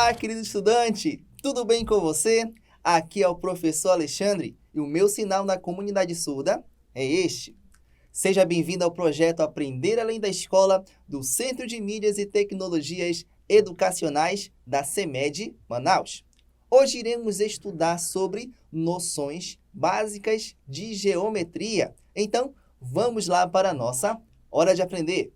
Olá, querido estudante! Tudo bem com você? Aqui é o professor Alexandre e o meu sinal na comunidade surda é este. Seja bem-vindo ao projeto Aprender Além da Escola do Centro de Mídias e Tecnologias Educacionais da CEMED Manaus. Hoje iremos estudar sobre noções básicas de geometria. Então, vamos lá para a nossa hora de aprender.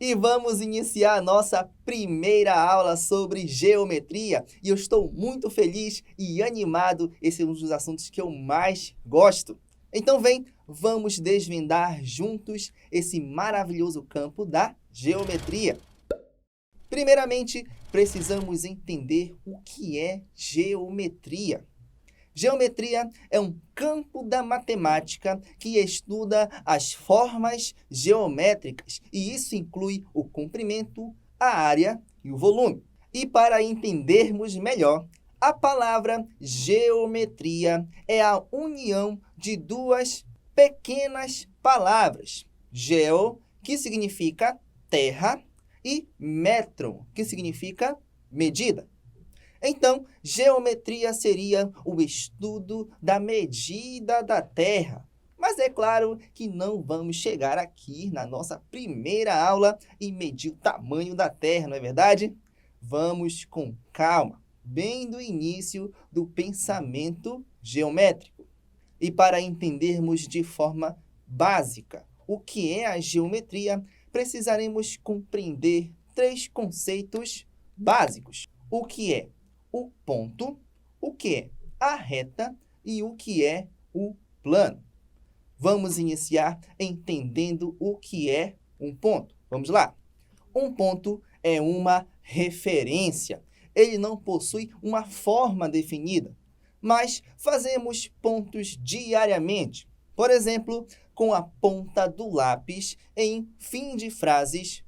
E vamos iniciar a nossa primeira aula sobre geometria. E eu estou muito feliz e animado. Esse é um dos assuntos que eu mais gosto. Então vamos desvendar juntos esse maravilhoso campo da geometria. Primeiramente, precisamos entender o que é geometria. Geometria é um campo da matemática que estuda as formas geométricas, e isso inclui o comprimento, a área e o volume. E para entendermos melhor, a palavra geometria é a união de duas pequenas palavras. Geo, que significa terra, e metron, que significa medida. Então, geometria seria o estudo da medida da Terra. Mas é claro que não vamos chegar aqui na nossa primeira aula e medir o tamanho da Terra, não é verdade? Vamos com calma, bem do início do pensamento geométrico. E para entendermos de forma básica o que é a geometria, precisaremos compreender três conceitos básicos. O que é o ponto, o que é a reta e o que é o plano. Vamos iniciar entendendo o que é um ponto. Vamos lá. Um ponto é uma referência. Ele não possui uma forma definida, mas fazemos pontos diariamente. Por exemplo, com a ponta do lápis em fim de frases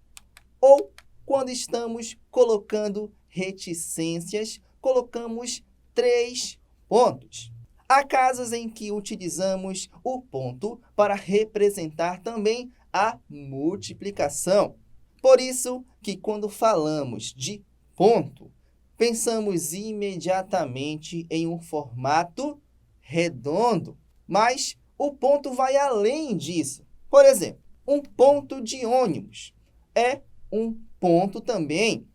ou quando estamos colocando reticências, colocamos 3 pontos. Há casos em que utilizamos o ponto para representar também a multiplicação. Por isso que quando falamos de ponto, pensamos imediatamente em um formato redondo. Mas o ponto vai além disso. Por exemplo, um ponto de ônibus é um ponto também.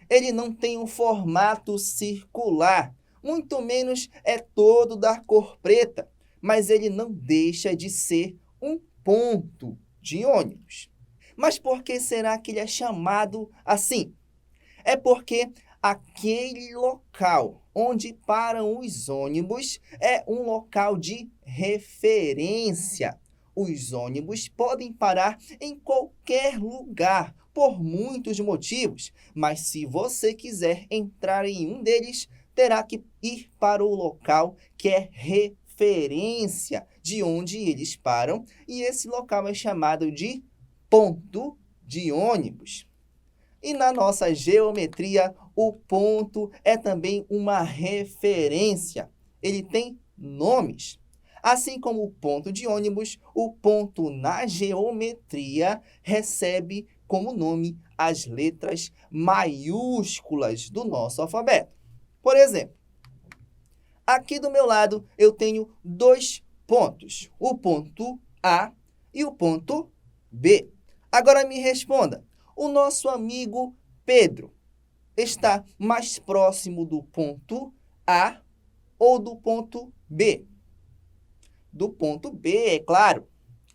Ele não tem um formato circular, muito menos é todo da cor preta, mas ele não deixa de ser um ponto de ônibus. Mas por que será que ele é chamado assim? É porque aquele local onde param os ônibus é um local de referência. Os ônibus podem parar em qualquer lugar, por muitos motivos, mas se você quiser entrar em um deles, terá que ir para o local que é referência de onde eles param, e esse local é chamado de ponto de ônibus. E na nossa geometria, o ponto é também uma referência. Ele tem nomes. Assim como o ponto de ônibus, o ponto na geometria recebe como nome as letras maiúsculas do nosso alfabeto. Por exemplo, aqui do meu lado eu tenho 2 pontos, o ponto A e o ponto B. Agora me responda, o nosso amigo Pedro está mais próximo do ponto A ou do ponto B? Do ponto B, é claro.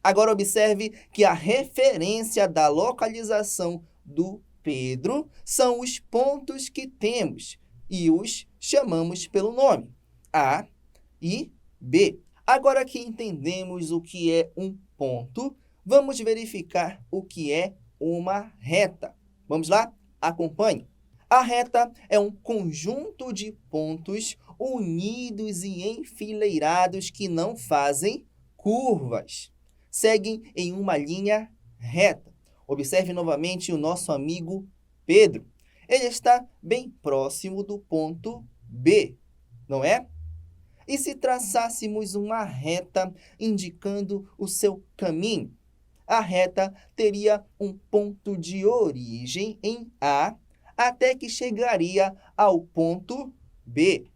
Agora observe que a referência da localização do Pedro são os pontos que temos e os chamamos pelo nome, A e B. Agora que entendemos o que é um ponto, vamos verificar o que é uma reta. Vamos lá? Acompanhe. A reta é um conjunto de pontos unidos e enfileirados que não fazem curvas. Seguem em uma linha reta. Observe novamente o nosso amigo Pedro. Ele está bem próximo do ponto B, não é? E se traçássemos uma reta indicando o seu caminho? a reta teria um ponto de origem em A até que chegaria ao ponto B.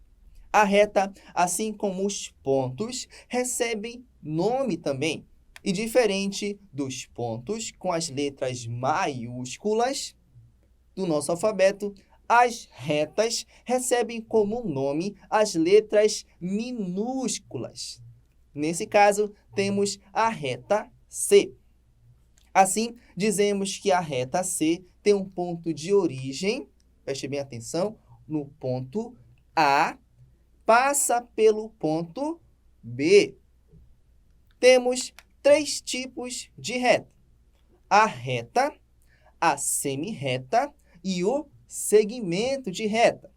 A reta, assim como os pontos, recebem nome também. E diferente dos pontos com as letras maiúsculas do nosso alfabeto, as retas recebem como nome as letras minúsculas. Nesse caso, temos a reta C. Assim, dizemos que a reta C tem um ponto de origem, preste bem atenção, no ponto A, passa pelo ponto B. Temos 3 tipos de reta: a reta, a semirreta e o segmento de reta.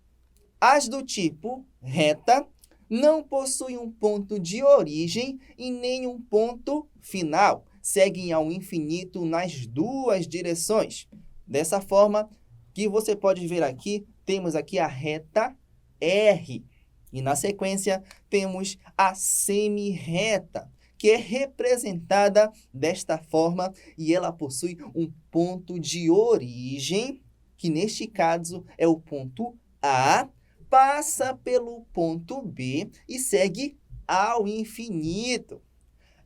As do tipo reta não possuem um ponto de origem e nem um ponto final. Seguem ao infinito nas duas direções. Dessa forma, que você pode ver aqui, temos aqui a reta R. E na sequência, temos a semirreta, que é representada desta forma e ela possui um ponto de origem, que neste caso é o ponto A, passa pelo ponto B e segue ao infinito.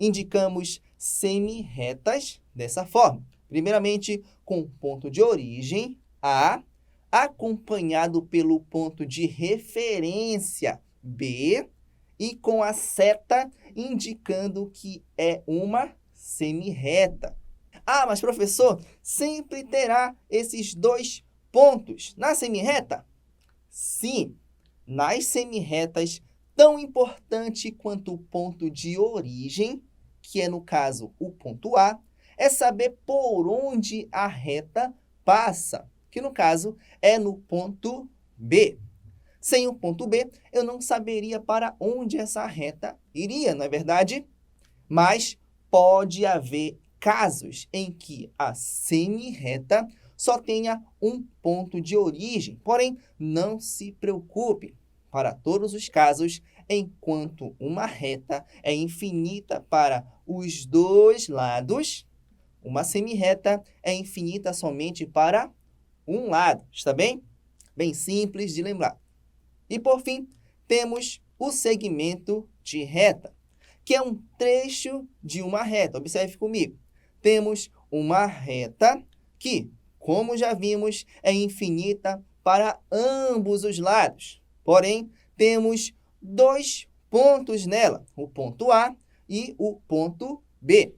Indicamos semirretas dessa forma. Primeiramente, com ponto de origem A, acompanhado pelo ponto de referência B e com a seta indicando que é uma semirreta. Ah, mas professor, sempre terá esses 2 pontos na semirreta? Sim, nas semirretas, tão importante quanto o ponto de origem, que é no caso o ponto A, é saber por onde a reta passa, que no caso é no ponto B. Sem o ponto B, eu não saberia para onde essa reta iria, não é verdade? Mas pode haver casos em que a semirreta só tenha um ponto de origem. Porém, não se preocupe. Para todos os casos, enquanto uma reta é infinita para os 2 lados, uma semirreta é infinita somente para um lado. Está bem? Bem simples de lembrar. E, por fim, temos o segmento de reta, que é um trecho de uma reta. Observe comigo. Temos uma reta que, como já vimos, é infinita para ambos os lados. Porém, temos 2 pontos nela, o ponto A e o ponto B.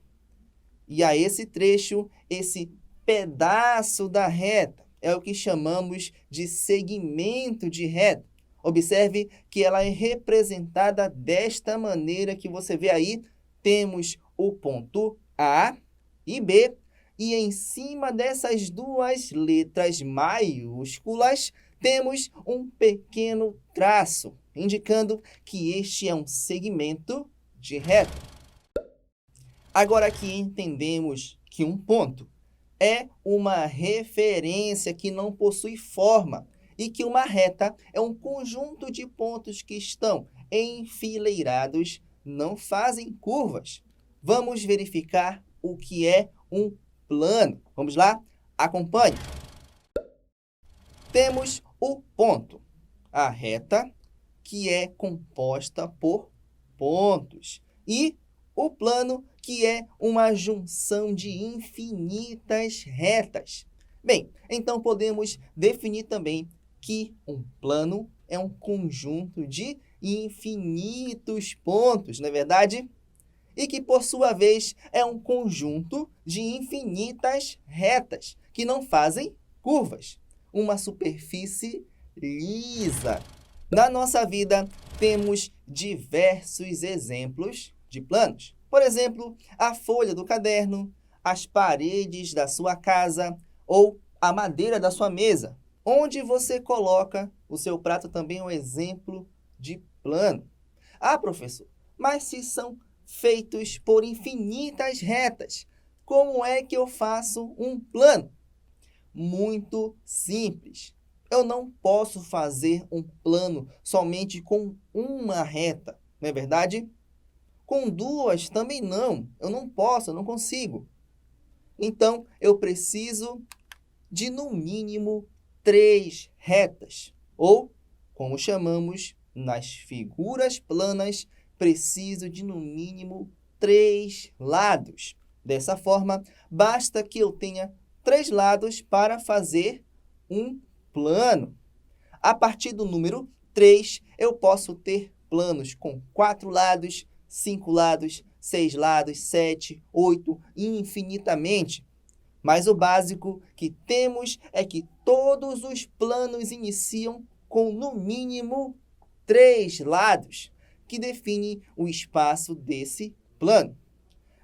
E a esse trecho, esse pedaço da reta, é o que chamamos de segmento de reta. Observe que ela é representada desta maneira que você vê aí. Temos o ponto A e B, e em cima dessas 2 letras maiúsculas, temos um pequeno traço, indicando que este é um segmento de reta. Agora aqui entendemos que um ponto é uma referência que não possui forma e que uma reta é um conjunto de pontos que estão enfileirados, não fazem curvas. Vamos verificar o que é um plano. Vamos lá? Acompanhe. Temos o ponto, a reta, que é composta por pontos, e o plano, que é uma junção de infinitas retas. Bem, então podemos definir também que um plano é um conjunto de infinitos pontos, não é verdade? E que, por sua vez, é um conjunto de infinitas retas, que não fazem curvas. Uma superfície lisa. Na nossa vida, temos diversos exemplos de planos. Por exemplo, a folha do caderno, as paredes da sua casa ou a madeira da sua mesa. Onde você coloca o seu prato também é um exemplo de plano. Ah, professor, mas se são feitos por infinitas retas, como é que eu faço um plano? Muito simples. Eu não posso fazer um plano somente com uma reta, não é verdade? Com 2 também não. Eu não posso, eu não consigo. Então, eu preciso de, no mínimo, 3 retas. Ou, como chamamos nas figuras planas, preciso de, no mínimo, 3 lados. Dessa forma, basta que eu tenha 3 lados para fazer um plano. A partir do número 3, eu posso ter planos com 4 lados, 5 lados, 6 lados, 7, 8 e infinitamente. Mas o básico que temos é que todos os planos iniciam com, no mínimo, 3 lados, que definem o espaço desse plano.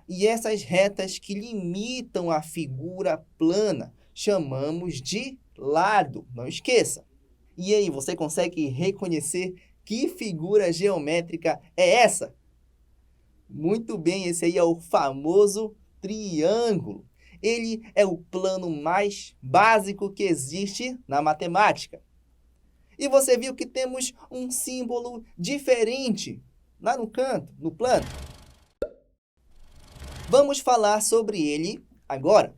E essas retas que limitam a figura plana chamamos de lado, não esqueça. E aí, você consegue reconhecer que figura geométrica é essa? Muito bem, esse aí é o famoso triângulo. Ele é o plano mais básico que existe na matemática. E você viu que temos um símbolo diferente lá no canto, no plano. Vamos falar sobre ele agora.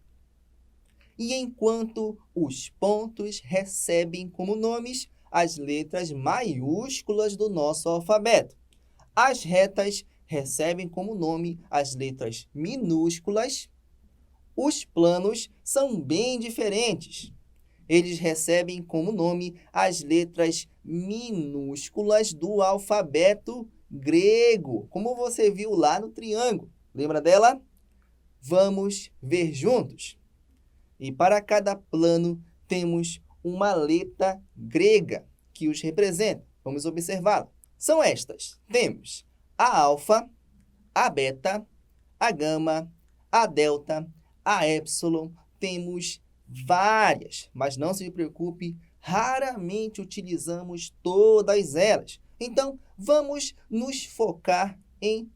E enquanto os pontos recebem como nomes as letras maiúsculas do nosso alfabeto, as retas recebem como nome as letras minúsculas. Os planos são bem diferentes. Eles recebem como nome as letras minúsculas do alfabeto grego, como você viu lá no triângulo. Lembra dela? Vamos ver juntos. E para cada plano temos uma letra grega que os representa. Vamos observá-la. São estas. Temos a alfa, a beta, a gama, a delta, a épsilon. Temos várias, mas não se preocupe, raramente utilizamos todas elas. Então, vamos nos focar em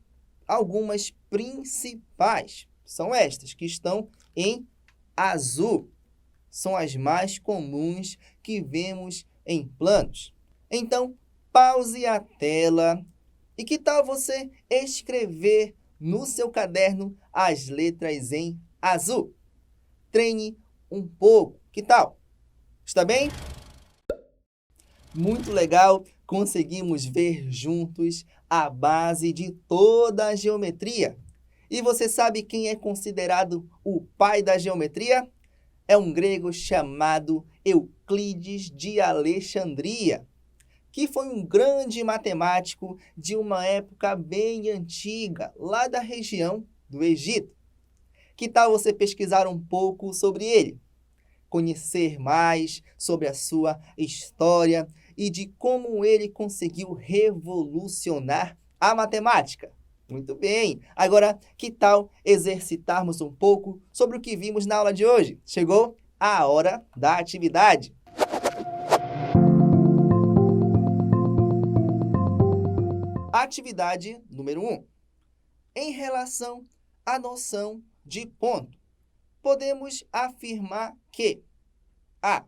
algumas principais. São estas que estão em azul. São as mais comuns que vemos em planos. Então, pause a tela e que tal você escrever no seu caderno as letras em azul? Treine um pouco, que tal? Está bem? Muito legal, conseguimos ver juntos a base de toda a geometria. E você sabe quem é considerado o pai da geometria? É um grego chamado Euclides de Alexandria, que foi um grande matemático de uma época bem antiga, lá da região do Egito. Que tal você pesquisar um pouco sobre ele? Conhecer mais sobre a sua história e de como ele conseguiu revolucionar a matemática. Muito bem! Agora, que tal exercitarmos um pouco sobre o que vimos na aula de hoje? Chegou a hora da atividade! Atividade número 1. Em relação à noção de ponto, podemos afirmar que A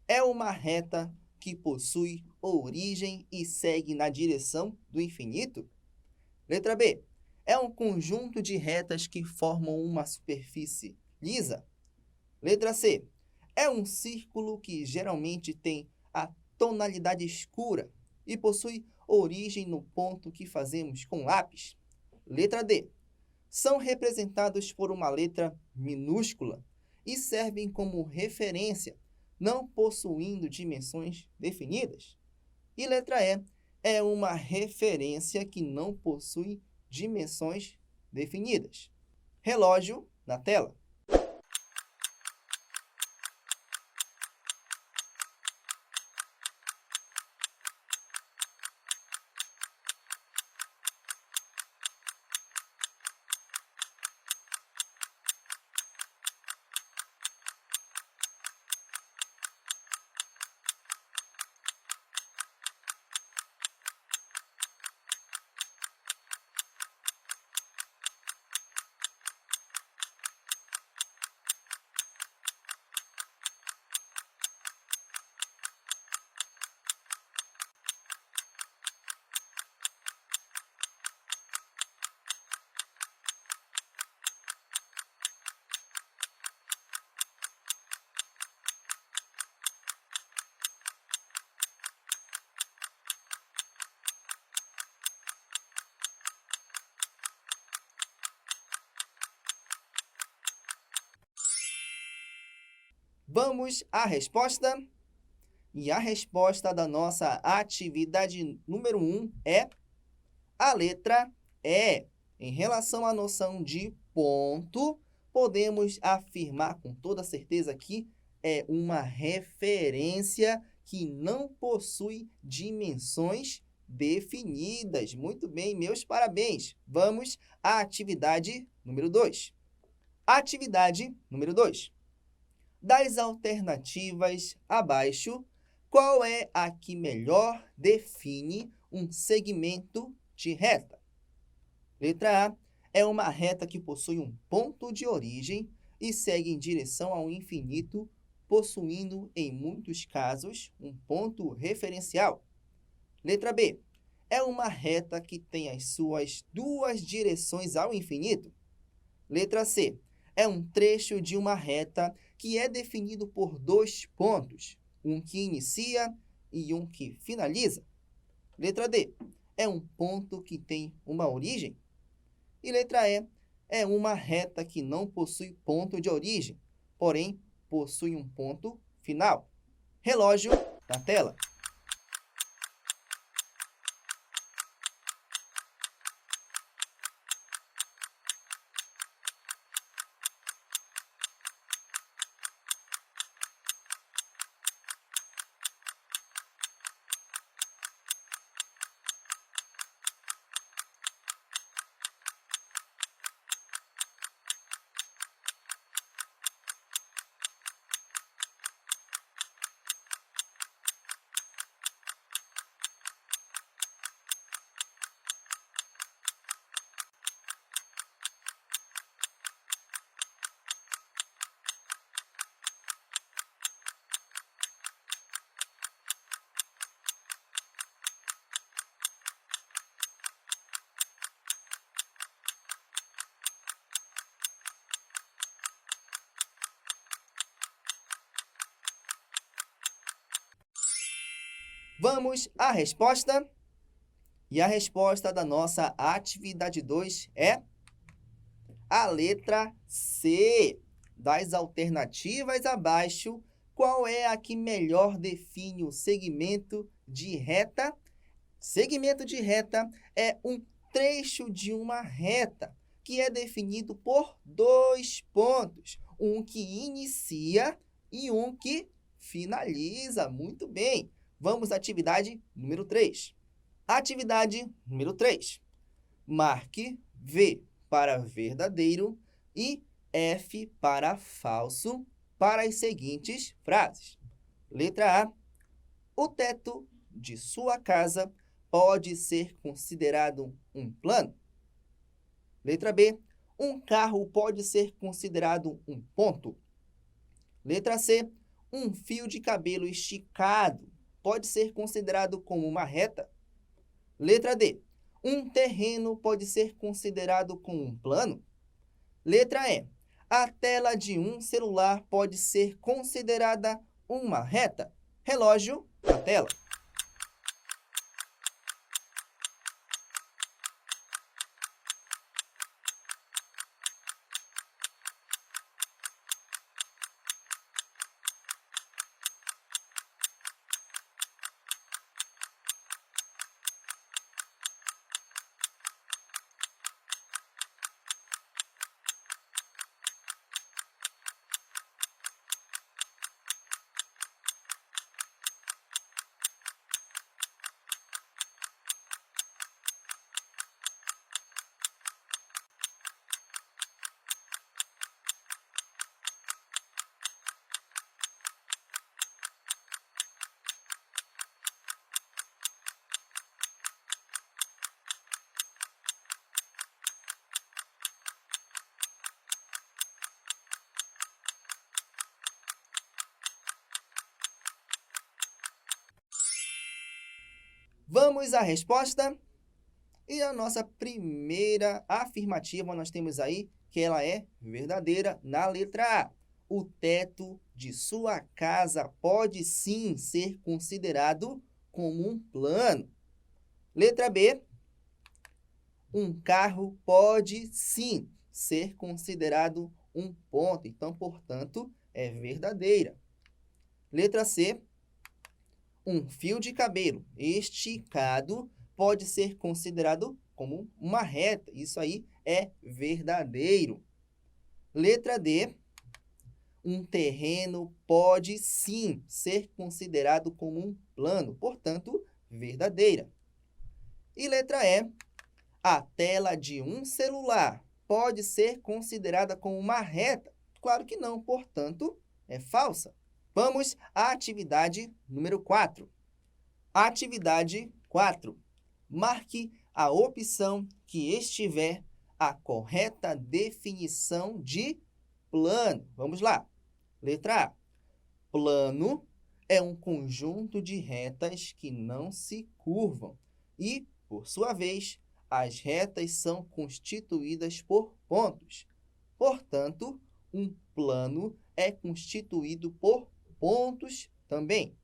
é uma reta que possui origem e segue na direção do infinito? Letra B. É um conjunto de retas que formam uma superfície lisa? Letra C. É um círculo que geralmente tem a tonalidade escura e possui origem no ponto que fazemos com lápis? Letra D. São representados por uma letra minúscula e servem como referência, não possuindo dimensões definidas? E letra E. É uma referência que não possui dimensões definidas. Relógio na tela. Vamos à resposta? E a resposta da nossa atividade número 1 é a letra E. Em relação à noção de ponto, podemos afirmar com toda certeza que é uma referência que não possui dimensões definidas. Muito bem, meus parabéns. Vamos à atividade número 2. Atividade número 2. Das alternativas abaixo, qual é a que melhor define um segmento de reta? Letra A é uma reta que possui um ponto de origem e segue em direção ao infinito, possuindo, em muitos casos, um ponto referencial. Letra B é uma reta que tem as suas duas direções ao infinito. Letra C é um trecho de uma reta que é definido por dois pontos, um que inicia e um que finaliza. Letra D é um ponto que tem uma origem. E letra E é uma reta que não possui ponto de origem, porém possui um ponto final. Relógio na tela. Vamos à resposta? E a resposta da nossa atividade 2 é a letra C. Das alternativas abaixo, qual é a que melhor define o segmento de reta? Segmento de reta é um trecho de uma reta que é definido por dois pontos, um que inicia e um que finaliza. Muito bem. Vamos à atividade número 3. Atividade número 3. Marque V para verdadeiro e F para falso para as seguintes frases. Letra A. O teto de sua casa pode ser considerado um plano. Letra B. Um carro pode ser considerado um ponto. Letra C. Um fio de cabelo esticado pode ser considerado como uma reta. Letra D. Um terreno pode ser considerado como um plano. Letra E. A tela de um celular pode ser considerada uma reta. Relógio na tela. Vamos à resposta? E a nossa primeira afirmativa, nós temos aí que ela é verdadeira na letra A. O teto de sua casa pode sim ser considerado como um plano. Letra B. Um carro pode sim ser considerado um ponto. Então, portanto, é verdadeira. Letra C. Um fio de cabelo esticado pode ser considerado como uma reta. Isso aí é verdadeiro. Letra D. Um terreno pode sim ser considerado como um plano, portanto, verdadeira. E letra E. A tela de um celular pode ser considerada como uma reta? Claro que não, portanto, é falsa. Vamos à atividade número 4. Atividade 4. Marque a opção que estiver a correta definição de plano. Vamos lá. Letra A. Plano é um conjunto de retas que não se curvam e, por sua vez, as retas são constituídas por pontos. Portanto, um plano é constituído por pontos também.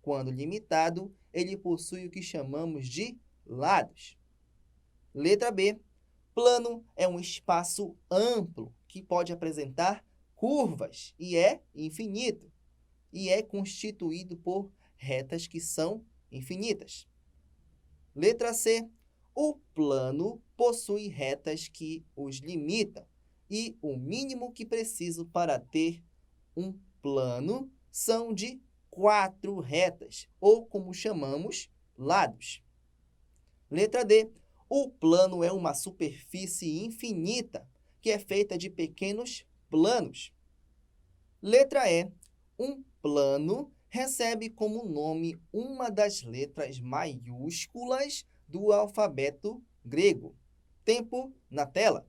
Quando limitado, ele possui o que chamamos de lados. Letra B. Plano é um espaço amplo que pode apresentar curvas e é infinito. E é constituído por retas que são infinitas. Letra C. O plano possui retas que os limitam. E o mínimo que preciso para ter um plano são de 4 retas, ou como chamamos, lados. Letra D. O plano é uma superfície infinita, que é feita de pequenos planos. Letra E. Um plano recebe como nome uma das letras maiúsculas do alfabeto grego. Tempo na tela.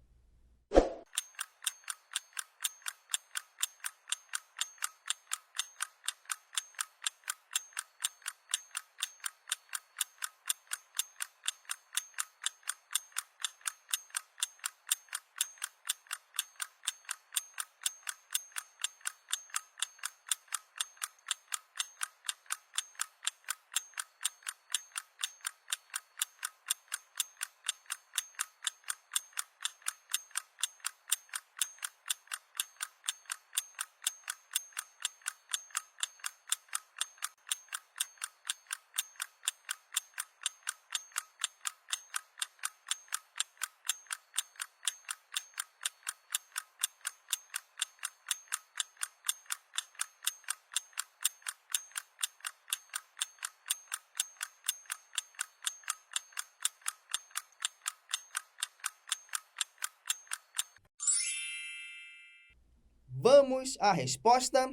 Vamos à resposta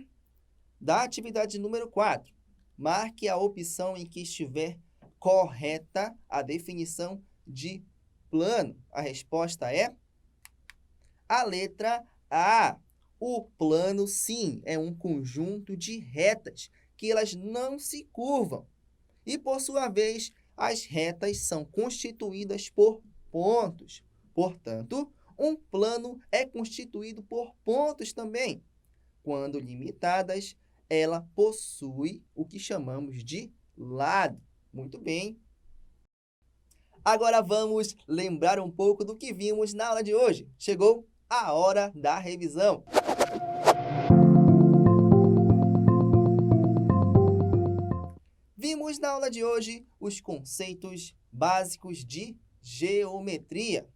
da atividade número 4. Marque a opção em que estiver correta a definição de plano. A resposta é a letra A. O plano, sim, é um conjunto de retas que elas não se curvam. E, por sua vez, as retas são constituídas por pontos. Portanto, um plano é constituído por pontos também. Quando limitadas, ela possui o que chamamos de lado. Muito bem. Agora vamos lembrar um pouco do que vimos na aula de hoje. Chegou a hora da revisão. Vimos na aula de hoje os conceitos básicos de geometria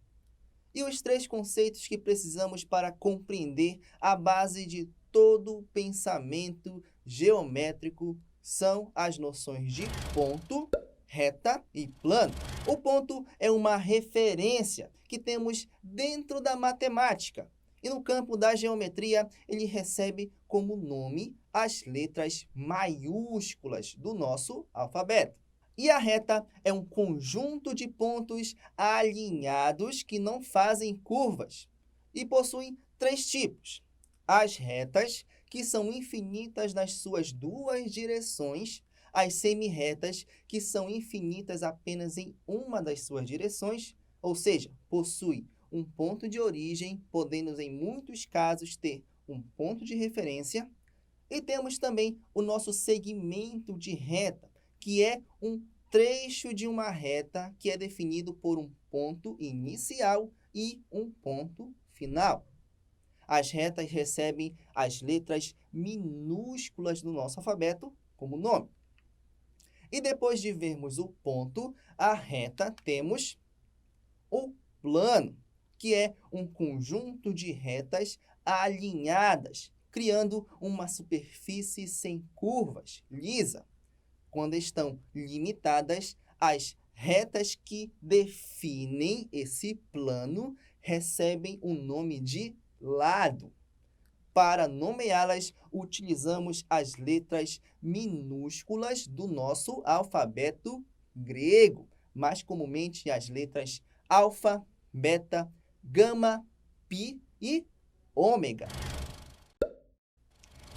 e os 3 conceitos que precisamos para compreender a base de todo o pensamento geométrico são as noções de ponto, reta e plano. O ponto é uma referência que temos dentro da matemática. E no campo da geometria, ele recebe como nome as letras maiúsculas do nosso alfabeto. E a reta é um conjunto de pontos alinhados que não fazem curvas e possuem 3 tipos. As retas, que são infinitas nas suas 2 direções, as semirretas, que são infinitas apenas em uma das suas direções, ou seja, possui um ponto de origem, podendo em muitos casos ter um ponto de referência. E temos também o nosso segmento de reta, que é um trecho de uma reta que é definido por um ponto inicial e um ponto final. as retas recebem as letras minúsculas do nosso alfabeto como nome. E depois de vermos o ponto, a reta, temos o plano, que é um conjunto de retas alinhadas, criando uma superfície sem curvas, lisa. Quando estão limitadas, as retas que definem esse plano recebem o nome de lado. Para nomeá-las, utilizamos as letras minúsculas do nosso alfabeto grego, mais comumente as letras alfa, beta, gama, pi e ômega.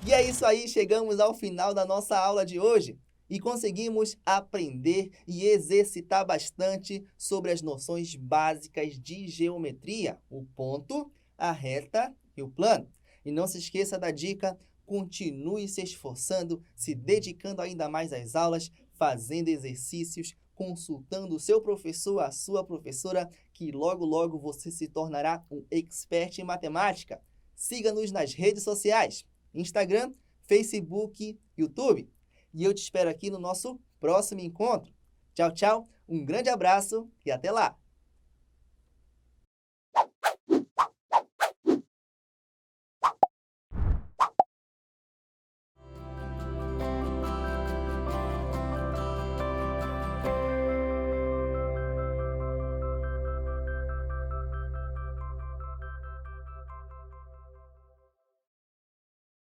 E é isso aí, chegamos ao final da nossa aula de hoje e conseguimos aprender e exercitar bastante sobre as noções básicas de geometria, o ponto, a reta e o plano. E não se esqueça da dica, continue se esforçando, se dedicando ainda mais às aulas, fazendo exercícios, consultando o seu professor, a sua professora, que logo logo você se tornará um expert em matemática. Siga-nos nas redes sociais, Instagram, Facebook, YouTube. E eu te espero aqui no nosso próximo encontro. Tchau, tchau, um grande abraço e até lá!